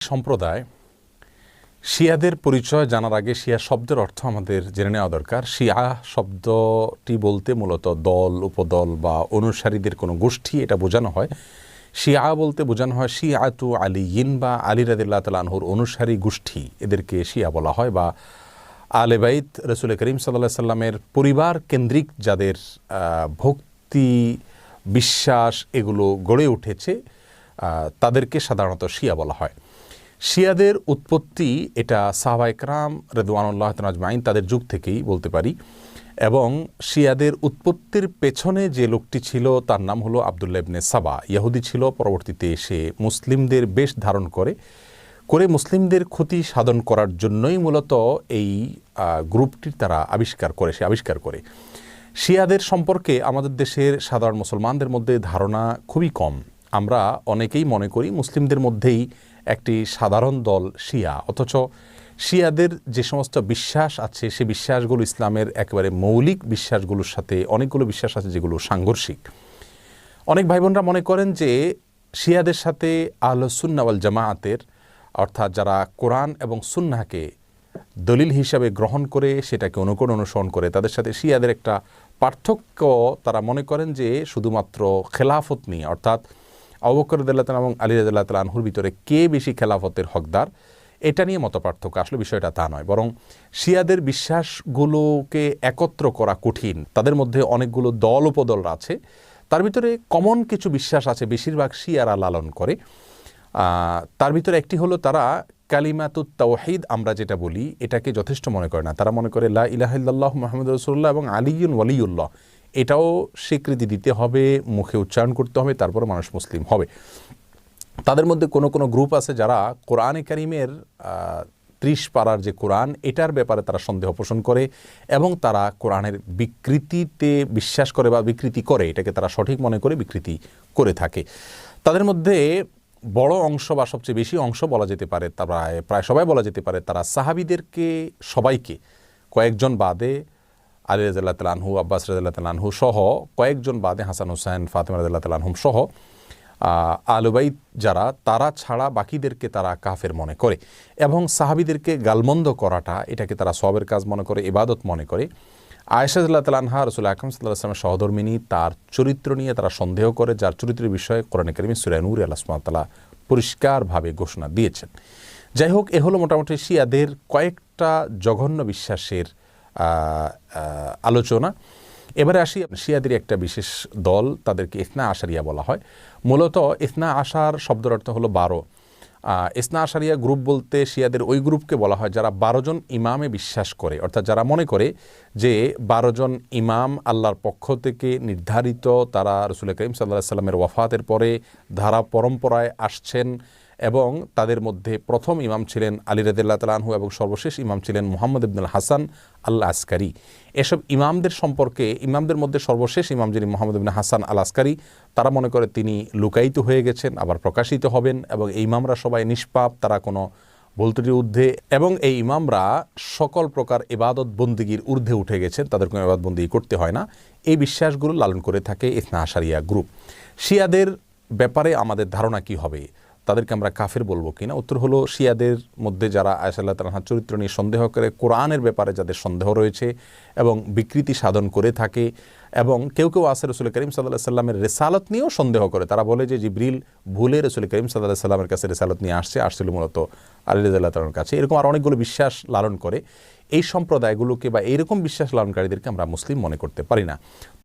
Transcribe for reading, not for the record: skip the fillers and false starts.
সম্প্রদায় শিয়াদের পরিচয় জানার আগে শিয়া শব্দের অর্থ আমাদের জেনে নেওয়া দরকার। শিয়া শব্দটি বলতে মূলত দল, উপদল বা অনুসারীদের কোনো গোষ্ঠী এটা বোঝানো হয়। শিয়া বলতে বোঝানো হয় শিয়াতু আলিয়িন বা আলী রাদিয়াল্লাহু তাআলা আনহুর অনুসারী গোষ্ঠী, এদেরকে শিয়া বলা হয়। বা আলে বাইত রাসূল করিম সাল্লাল্লাহু আলাইহি সাল্লামের পরিবার কেন্দ্রিক যাদের ভক্তি, বিশ্বাস এগুলো গড়ে উঠেছে তাদেরকে সাধারণত শিয়া বলা হয়। শিয়াদের উৎপত্তি এটা সাহাবায়ে কেরাম রিদওয়ানুল্লাহ তাআলা আজমাইন তাদের যুগ থেকেই বলতে পারি। এবং শিয়াদের উৎপত্তির পেছনে যে লোকটি ছিল তার নাম হলো আবদুল্লাহ ইবনে সাবা। ইহুদি ছিল, পরবর্তীতে এসে মুসলিমদের বেশ ধারণ করে মুসলিমদের ক্ষতি সাধন করার জন্যই মূলত এই গ্রুপটির তারা আবিষ্কার করে। শিয়াদের সম্পর্কে আমাদের দেশের সাধারণ মুসলমানদের মধ্যে ধারণা খুবই কম। আমরা অনেকেই মনে করি মুসলিমদের মধ্যেই একটি সাধারণ দল শিয়া, অথচ শিয়াদের যে সমস্ত বিশ্বাস আছে সে বিশ্বাসগুলো ইসলামের একেবারে মৌলিক বিশ্বাসগুলোর সাথে অনেকগুলো বিশ্বাস আছে যেগুলো সাংঘর্ষিক। অনেক ভাই বোনরা মনে করেন যে শিয়াদের সাথে আহলুস সুন্নাহ ওয়াল জামাআতের অর্থাৎ যারা কোরআন এবং সুন্নাহকে দলিল হিসাবে গ্রহণ করে সেটাকে অনুসরণ করে তাদের সাথে শিয়াদের একটা পার্থক্য তারা মনে করেন যে শুধুমাত্র খেলাফত নিয়ে, অর্থাৎ আবু বকর রাদিয়াল্লাহু তাআলা এবং আলী রাদিয়াল্লাহু তাআলা আনহুর ভিতরে কে বেশি খেলাফতের হকদার এটা নিয়ে মত পার্থক্য। আসলে বিষয়টা তা নয়, বরং শিয়াদের বিশ্বাসগুলোকে একত্র করা কঠিন। তাদের মধ্যে অনেকগুলো দল উপদল আছে, তার ভিতরে কমন কিছু বিশ্বাস আছে বেশিরভাগ শিয়ারা লালন করে। তার ভিতরে একটি হলো তারা কালিমাতুত তাওহীদ আমরা যেটা বলি এটাকে যথেষ্ট মনে করে না। তারা মনে করে লা ইলাহা ইল্লাল্লাহ মুহাম্মাদুর রাসূলুল্লাহ এবং আলিয়ুন ওয়ালিউল্লাহ এটাও স্বীকৃতি দিতে হবে, মুখে উচ্চারণ করতে হবে, তারপর মানুষ মুসলিম হবে। তাদের মধ্যে কোনো গ্রুপ আছে যারা কোরআনে কারিমের 30 পারার যে কোরআন এটার ব্যাপারে তারা সন্দেহ পোষণ করে এবং তারা কোরআনের বিকৃতিতে বিশ্বাস করে বা বিকৃতি করে, এটাকে তারা সঠিক মনে করে বিকৃতি করে থাকে। তাদের মধ্যে বড় অংশ বা সবচেয়ে বেশি অংশ বলা যেতে পারে, প্রায় সবাই বলা যেতে পারে তারা সাহাবীদেরকে সবাইকে কয়েকজন বাদে আলী রাদিয়াল্লাহু তাআলা আনহু, আব্বাস রাদিয়াল্লাহু তাআলা আনহু সহ কয়েকজন বাদে হাসান হুসাইন, ফাতেমা রাদিয়াল্লাহু তাআলা আনহুম সহ আহলে বাইত যারা তারা ছাড়া বাকিদেরকে তারা কাফের মনে করে এবং সাহাবীদেরকে গালমন্দ করাটা এটাকে তারা সওয়াবের কাজ মনে করে, ইবাদত মনে করে। আয়েশা রাদিয়াল্লাহু তাআলা আনহা রাসূল আকরাম সাল্লাল্লাহু আলাইহি ওয়াসাল্লামের সহধর্মিণী, তার চরিত্র নিয়ে তারা সন্দেহ করে, যার চরিত্রের বিষয়ে কোরআনে কারিমে সূরা নূরে আল্লাহ সুবহানাহু ওয়া তাআলা পরিষ্কারভাবে ঘোষণা দিয়েছেন। যাই হোক, এ হলো মোটামুটি শিয়াদের কয়েকটা জঘন্য বিশ্বাসের আলোচনা। এবারে আসি শিয়াদের একটা বিশেষ দল, তাদেরকে ইসনা আশারিয়া বলা হয়। মূলত ইসনা আশার শব্দের অর্থ হলো 12। ইসনা আশারিয়া গ্রুপ বলতে শিয়াদের ওই গ্রুপকে বলা হয় যারা 12 জন ইমামে বিশ্বাস করে, অর্থাৎ যারা মনে করে যে 12 জন ইমাম আল্লাহর পক্ষ থেকে নির্ধারিত, তারা রাসূল করিম সাল্লাল্লাহু আলাইহি সাল্লামের ওয়াফাতের পরে ধারা পরম্পরায় আসছেন এবং তাদের মধ্যে প্রথম ইমাম ছিলেন আলী রাদিয়াল্লাহু তাআলা আনহু এবং সর্বশেষ ইমাম ছিলেন মুহাম্মদ ইবনুল হাসান আল আসকারি। এসব ইমামদের সম্পর্কে, ইমামদের মধ্যে সর্বশেষ ইমাম যিনি মুহাম্মদ ইবনে হাসান আল আসকারি, তারা মনে করে তিনি লুকায়িত হয়ে গেছেন, আবার প্রকাশিত হবেন এবং এই ইমামরা সবাই নিষ্পাপ, তারা কোনো ভুল ত্রুটির ঊর্ধ্বে এবং এই ইমামরা সকল প্রকার ইবাদত বন্দিগির ঊর্ধ্বে উঠে গেছেন, তাদের কোনো ইবাদত বন্দিগি করতে হয় না। এই বিশ্বাসগুলো লালন করে থাকে ইসনা আশারিয়া গ্রুপ। শিয়াদের ব্যাপারে আমাদের ধারণা কি হবে, তাদেরকে আমরা কাফের বলবো কিনা? উত্তর হলো শিয়াদের মধ্যে যারা আয়েশা রাদিয়াল্লাহু তাআলার চরিত্র নিয়ে সন্দেহ করে, কোরআনের ব্যাপারে যাদের সন্দেহ রয়েছে এবং বিকৃতি সাধন করে থাকে, এবং কেউ আছে রাসূল করিম সাল্লাল্লাহু আলাইহি সাল্লামের রিসালাত নিয়েও সন্দেহ করে। তারা বলে যে জিবরিল ভুলে রাসূল করিম সাল্লাল্লাহু আলাইহি সাল্লামের কাছে রিসালাত নিয়ে আসছিল মূলত আলী রাদিয়াল্লাহু তাআলার কাছে। এরকম আর অনেকগুলো বিশ্বাস লালন করে। এই সম্প্রদায়গুলোকে বা এইরকম বিশ্বাস লালনকারীদেরকে আমরা মুসলিম মনে করতে পারি না।